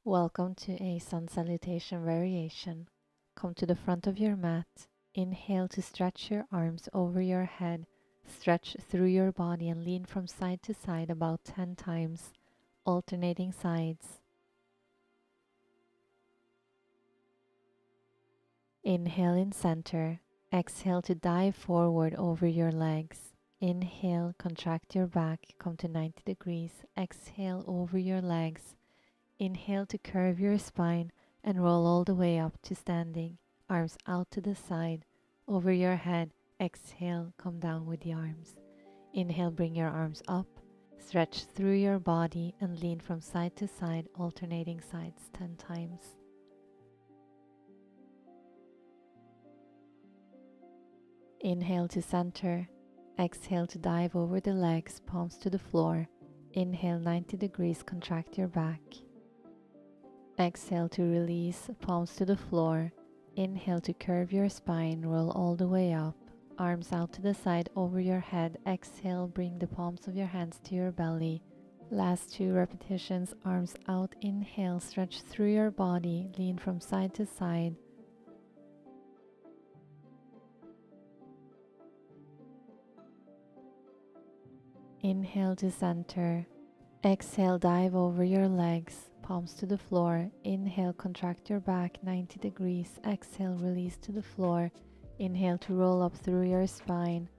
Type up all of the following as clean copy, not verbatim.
Welcome to a sun salutation variation. Come to the front of your mat. Inhale to stretch your arms over your head. Stretch through your body and lean from side to side about 10 times, alternating sides. Inhale in center. Exhale to dive forward over your legs. Inhale, contract your back, come to 90 degrees. Exhale over your legs. Inhale to curve your spine and roll all the way up to standing. Arms out to the side, over your head. Exhale, come down with the arms. Inhale, bring your arms up. Stretch through your body and lean from side to side, alternating sides 10 times. Inhale to center. Exhale to dive over the legs, palms to the floor. Inhale 90 degrees, contract your back. Exhale to release, palms to the floor. Inhale to curve your spine, roll all the way up. Arms out to the side over your head. Exhale, bring the palms of your hands to your belly. Last 2 repetitions, arms out. Inhale, stretch through your body, lean from side to side. Inhale to center. Exhale, dive over your legs, palms to the floor. Inhale, contract your back 90 degrees. Exhale, release to the floor. Inhale to roll up through your spine.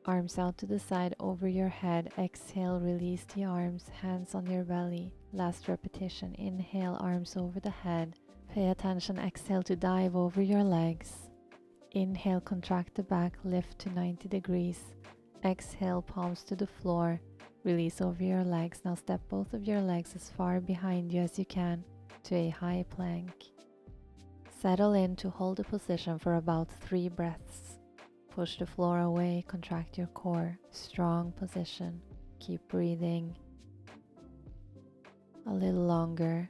Arms out to the side over your head. Exhale, release the arms, hands on your belly. Last repetition. Inhale, arms over the head. Pay attention. Exhale to dive over your legs. Inhale, contract the back, lift to 90 degrees. Exhale, palms to the floor. Release over your legs. Now step both of your legs as far behind you as you can to a high plank. Settle in to hold the position for about 3 breaths. Push the floor away, contract your core. Strong position. Keep breathing. A little longer.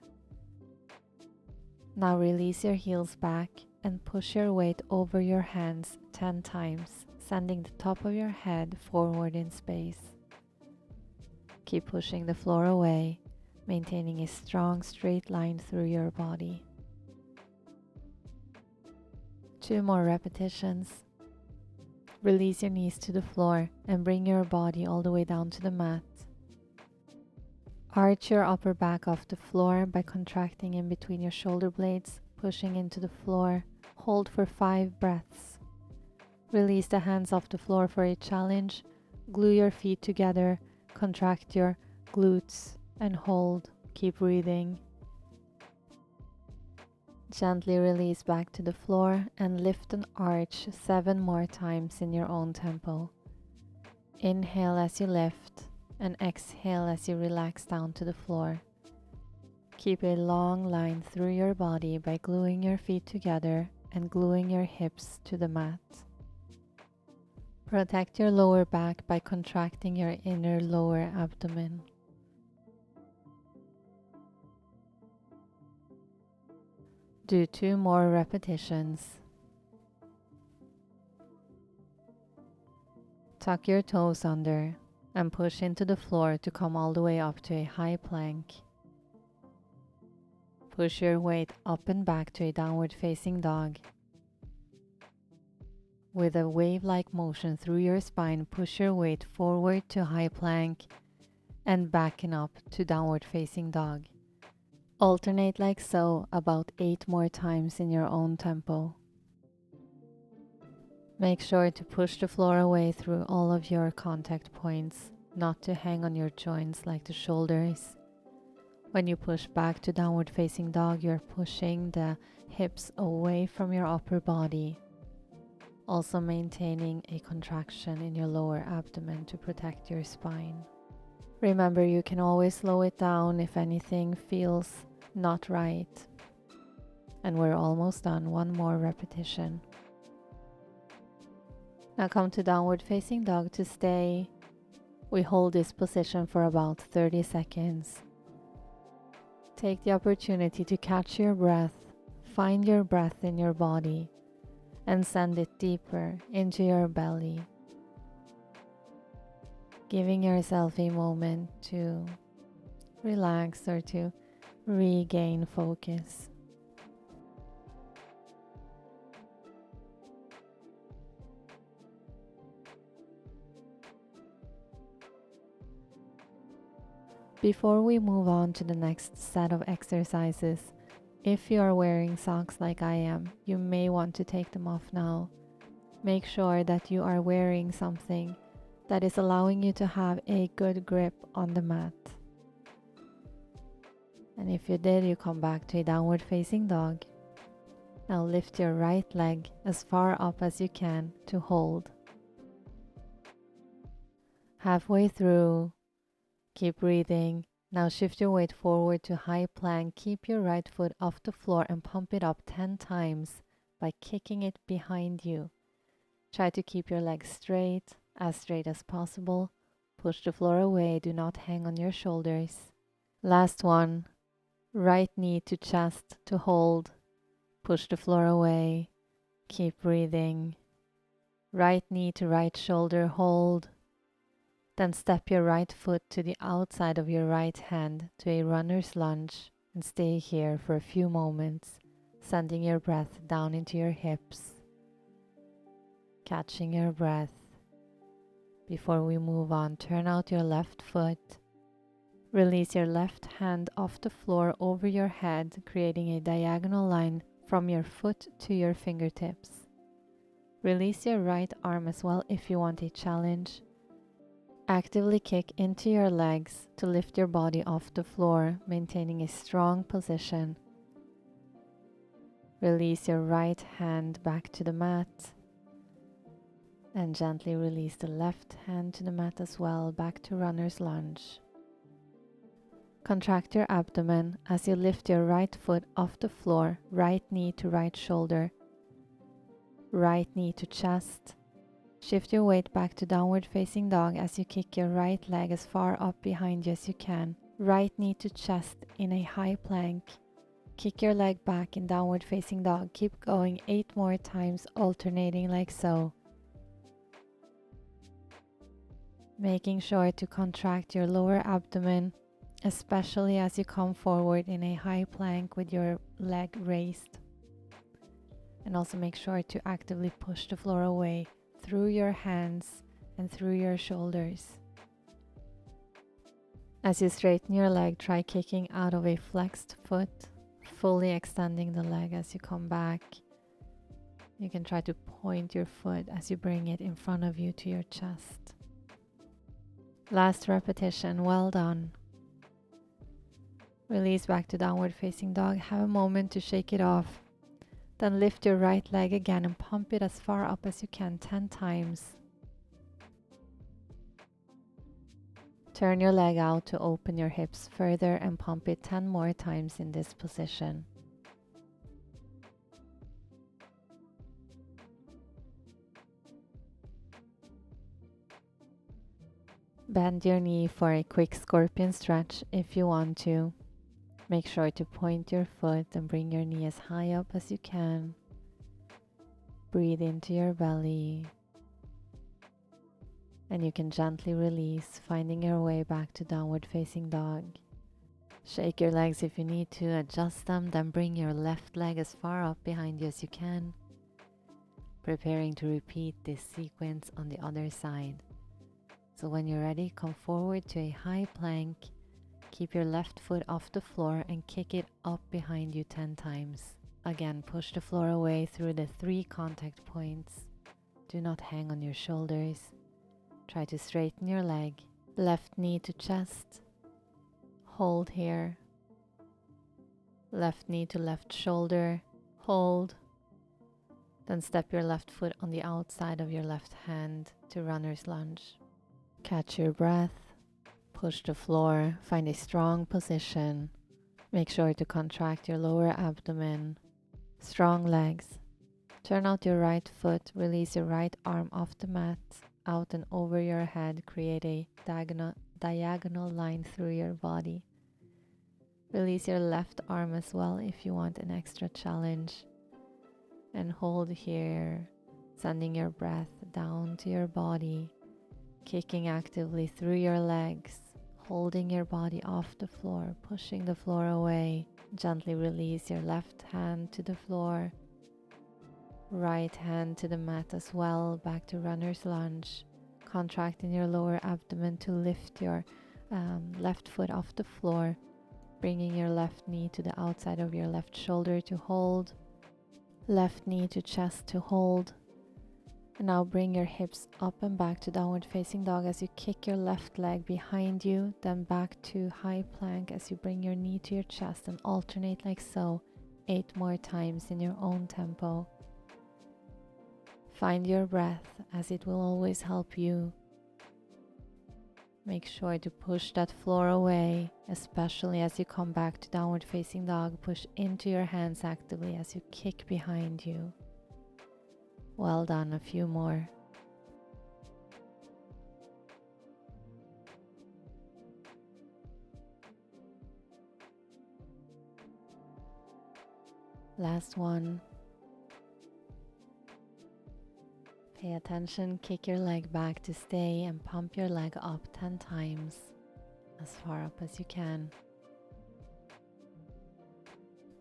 Now release your heels back and push your weight over your hands 10 times, sending the top of your head forward in space. Keep pushing the floor away, maintaining a strong straight line through your body. 2 more repetitions. Release your knees to the floor and bring your body all the way down to the mat. Arch your upper back off the floor by contracting in between your shoulder blades, pushing into the floor. Hold for 5 breaths. Release the hands off the floor for a challenge. Glue your feet together, contract your glutes and hold. Keep breathing. Gently release back to the floor and lift and arch 7 more times in your own tempo. Inhale as you lift and exhale as you relax down to the floor. Keep a long line through your body by gluing your feet together and gluing your hips to the mat. Protect your lower back by contracting your inner lower abdomen. Do 2 more repetitions. Tuck your toes under and push into the floor to come all the way up to a high plank. Push your weight up and back to a downward facing dog. With a wave-like motion through your spine, push your weight forward to high plank and backing up to downward facing dog. Alternate like so about 8 more times in your own tempo. Make sure to push the floor away through all of your contact points, not to hang on your joints like the shoulders. When you push back to downward facing dog, you're pushing the hips away from your upper body, also maintaining a contraction in your lower abdomen to protect your spine. Remember, you can always slow it down if anything feels not right. And we're almost done. 1 more repetition. Now come to downward facing dog. To stay, we hold this position for about 30 seconds. Take the opportunity to catch your breath, find your breath in your body, and send it deeper into your belly. Giving yourself a moment to relax or to Regain focus. Before we move on to the next set of exercises, if you are wearing socks like I am, you may want to take them off now. Make sure that you are wearing something that is allowing you to have a good grip on the mat. And if you did, you come back to a downward facing dog. Now lift your right leg as far up as you can to hold. Halfway through, keep breathing. Now shift your weight forward to high plank. Keep your right foot off the floor and pump it up 10 times by kicking it behind you. Try to keep your legs straight as possible. Push the floor away, do not hang on your shoulders. Last one, right knee to chest to hold. Push the floor away, keep breathing. Right knee to right shoulder, hold. Then step your right foot to the outside of your right hand to a runner's lunge and stay here for a few moments, sending your breath down into your hips. Catching your breath. Before we move on, turn out your left foot. Release your left hand off the floor over your head, creating a diagonal line from your foot to your fingertips. Release your right arm as well if you want a challenge. Actively kick into your legs to lift your body off the floor, maintaining a strong position. Release your right hand back to the mat. And gently release the left hand to the mat as well, back to runner's lunge. Contract your abdomen as you lift your right foot off the floor, right knee to right shoulder, right knee to chest. Shift your weight back to downward facing dog as you kick your right leg as far up behind you as you can. Right knee to chest in a high plank. Kick your leg back in downward facing dog. Keep going 8 more times, alternating like so. Making sure to contract your lower abdomen, especially as you come forward in a high plank with your leg raised. And also make sure to actively push the floor away through your hands and through your shoulders. As you straighten your leg, try kicking out of a flexed foot, fully extending the leg as you come back. You can try to point your foot as you bring it in front of you to your chest. Last repetition, well done. Release back to downward facing dog. Have a moment to shake it off. Then lift your right leg again and pump it as far up as you can 10 times. Turn your leg out to open your hips further and pump it 10 more times in this position. Bend your knee for a quick scorpion stretch if you want to. Make sure to point your foot and bring your knee as high up as you can. Breathe into your belly. And you can gently release, finding your way back to downward facing dog. Shake your legs if you need to, adjust them, then bring your left leg as far up behind you as you can. Preparing to repeat this sequence on the other side. So when you're ready, come forward to a high plank. Keep your left foot off the floor and kick it up behind you 10 times. Again, push the floor away through the 3 contact points. Do not hang on your shoulders. Try to straighten your leg. Left knee to chest. Hold here. Left knee to left shoulder. Hold. Then step your left foot on the outside of your left hand to runner's lunge. Catch your breath. Push the floor. Find a strong position. Make sure to contract your lower abdomen. Strong legs. Turn out your right foot. Release your right arm off the mat. Out and over your head. Create a diagonal line through your body. Release your left arm as well if you want an extra challenge. And hold here, sending your breath down to your body, kicking actively through your legs. holding your body off the floor, pushing the floor away. Gently release your left hand to the floor, right hand to the mat as well, back to runner's lunge. Contracting your lower abdomen to lift your left foot off the floor, bringing your left knee to the outside of your left shoulder to hold, left knee to chest to hold. And now bring your hips up and back to downward facing dog as you kick your left leg behind you, then back to high plank as you bring your knee to your chest and alternate like so 8 more times in your own tempo. Find your breath, as it will always help you. Make sure to push that floor away, especially as you come back to downward facing dog. Push into your hands actively as you kick behind you. Well done, a few more. Last one. Pay attention, kick your leg back to stay and pump your leg up 10 times, as far up as you can.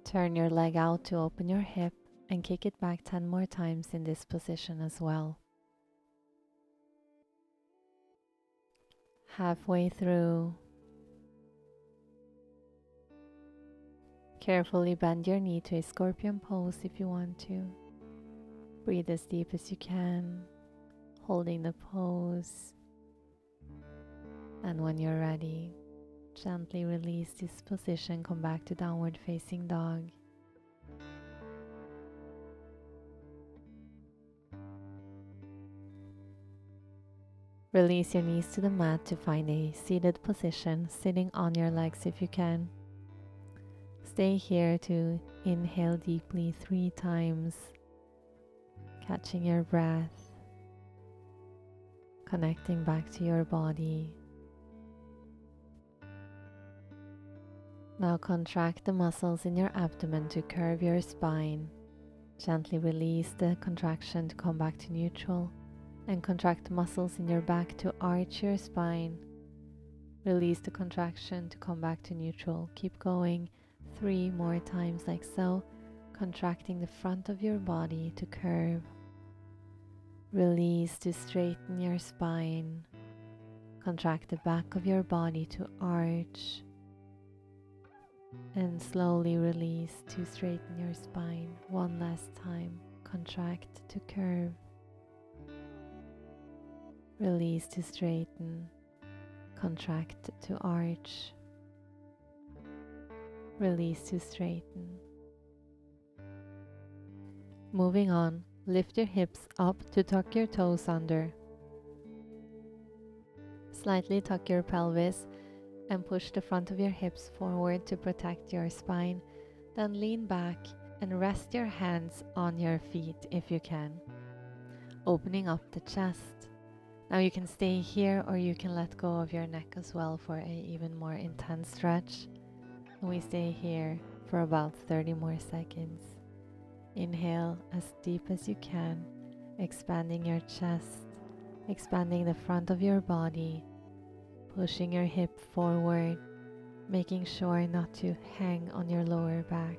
Turn your leg out to open your hip and kick it back 10 more times in this position as well. Halfway through, carefully bend your knee to a scorpion pose if you want to. Breathe as deep as you can, holding the pose. And when you're ready, gently release this position, come back to downward facing dog. Release your knees to the mat to find a seated position, sitting on your legs if you can. Stay here to inhale deeply 3 times, catching your breath, connecting back to your body. Now contract the muscles in your abdomen to curve your spine. Gently release the contraction to come back to neutral, and contract muscles in your back to arch your spine. Release the contraction to come back to neutral. Keep going 3 more times like so, contracting the front of your body to curve. Release to straighten your spine. Contract the back of your body to arch. And slowly release to straighten your spine. One last time. Contract to curve. Release to straighten. Contract to arch. Release to straighten. Moving on, lift your hips up to tuck your toes under. Slightly tuck your pelvis and push the front of your hips forward to protect your spine. Then lean back and rest your hands on your feet if you can, opening up the chest. Now you can stay here or you can let go of your neck as well for an even more intense stretch. And we stay here for about 30 more seconds. Inhale as deep as you can, expanding your chest, expanding the front of your body, pushing your hip forward, making sure not to hang on your lower back.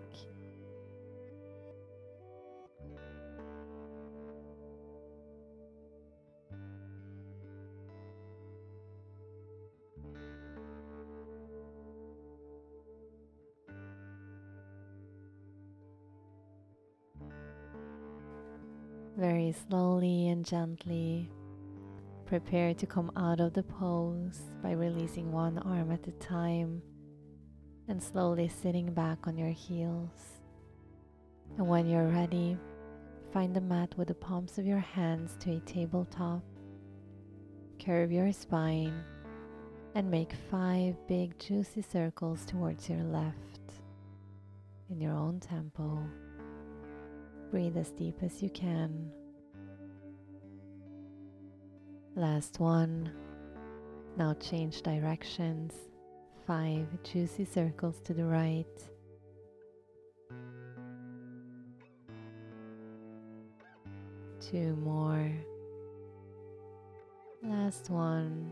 Very slowly and gently, prepare to come out of the pose by releasing one arm at a time and slowly sitting back on your heels. And when you're ready, find the mat with the palms of your hands to a tabletop. Curve your spine and make 5 big juicy circles towards your left in your own tempo. Breathe as deep as you can. Last one. Now change directions. 5 juicy circles to the right. 2 more. Last one.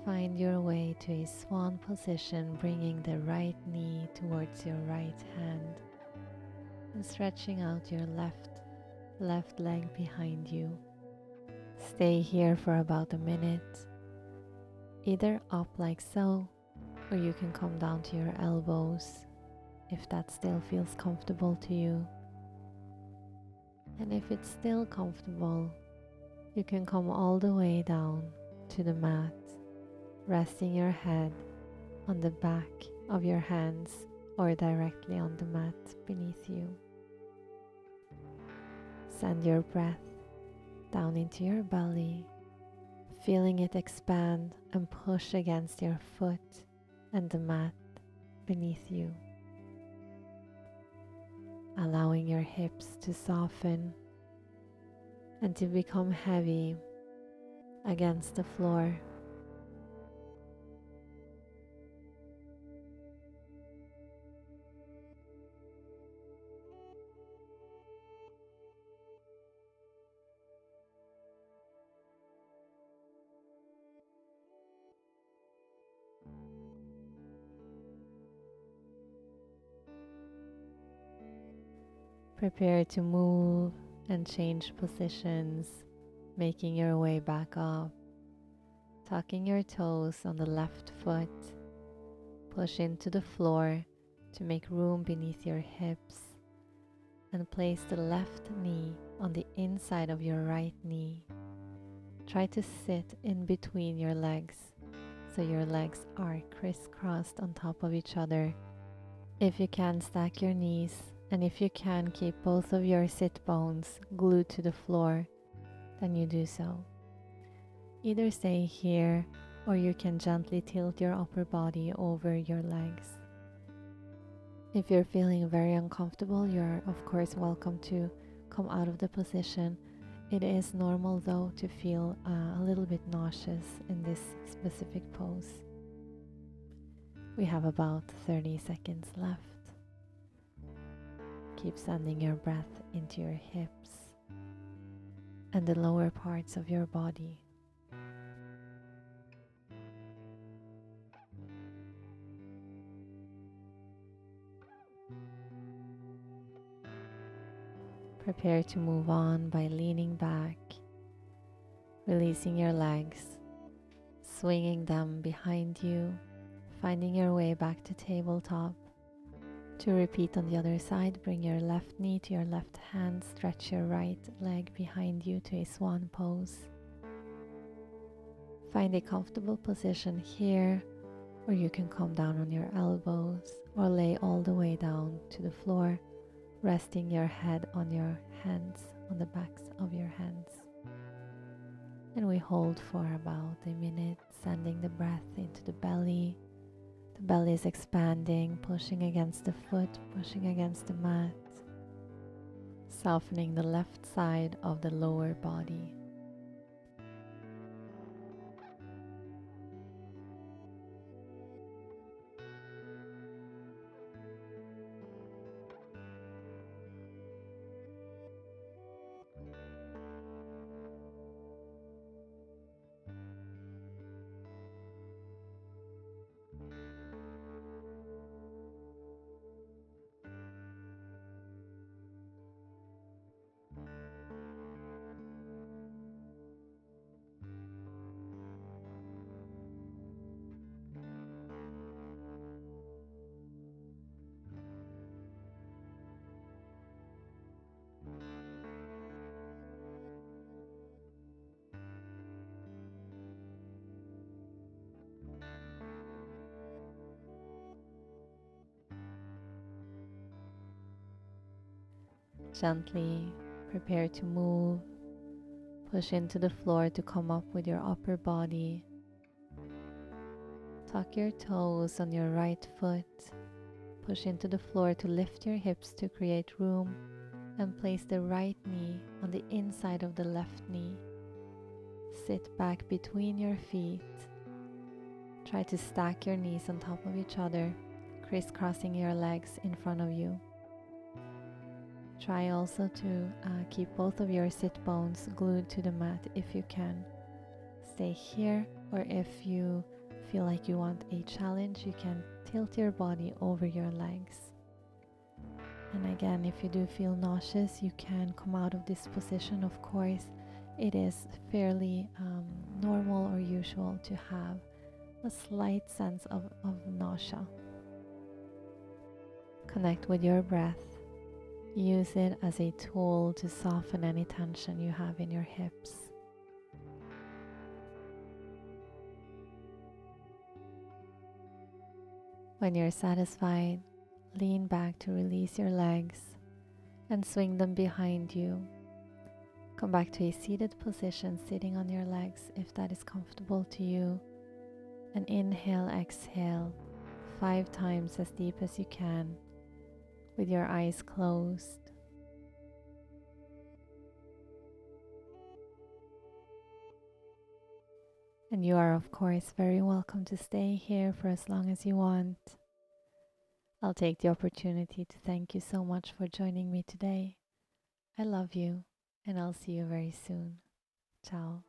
Find your way to a swan position, bringing the right knee towards your right hand and stretching out your left leg behind you. Stay here for about a minute, either up like so, or you can come down to your elbows if that still feels comfortable to you. And if it's still comfortable, you can come all the way down to the mat, resting your head on the back of your hands or directly on the mat beneath you. Send your breath down into your belly, feeling it expand and push against your foot and the mat beneath you. Allowing your hips to soften and to become heavy against the floor. Prepare to move and change positions, making your way back up, tucking your toes on the left foot, push into the floor to make room beneath your hips, and place the left knee on the inside of your right knee. Try to sit in between your legs so your legs are crisscrossed on top of each other. If you can, stack your knees, and if you can, keep both of your sit bones glued to the floor, then you do so. Either stay here or you can gently tilt your upper body over your legs. If you're feeling very uncomfortable, you're of course welcome to come out of the position. It is normal though to feel a little bit nauseous in this specific pose. We have about 30 seconds left. Keep sending your breath into your hips and the lower parts of your body. Prepare to move on by leaning back, releasing your legs, swinging them behind you, finding your way back to tabletop. To repeat on the other side, bring your left knee to your left hand, stretch your right leg behind you to a swan pose. Find a comfortable position here, or you can come down on your elbows or lay all the way down to the floor, resting your head on your hands, on the backs of your hands. And we hold for about a minute, sending the breath into the belly. The belly is expanding, pushing against the foot, pushing against the mat, softening the left side of the lower body. Gently prepare to move, push into the floor to come up with your upper body. Tuck your toes on your right foot, push into the floor to lift your hips to create room, and place the right knee on the inside of the left knee. Sit back between your feet. Try to stack your knees on top of each other, crisscrossing your legs in front of you. Try also to keep both of your sit bones glued to the mat if you can. Stay here Or if you feel like you want a challenge, you can tilt your body over your legs. And again, if you do feel nauseous, you can come out of this position. Of course, it is fairly normal or usual to have a slight sense of nausea. Connect with your breath. Use it as a tool to soften any tension you have in your hips. When you're satisfied, lean back to release your legs and swing them behind you. Come back to a seated position, sitting on your legs if that is comfortable to you. And inhale, exhale 5 times as deep as you can with your eyes closed. And you are, of course, very welcome to stay here for as long as you want. I'll take the opportunity to thank you so much for joining me today. I love you, and I'll see you very soon. Ciao.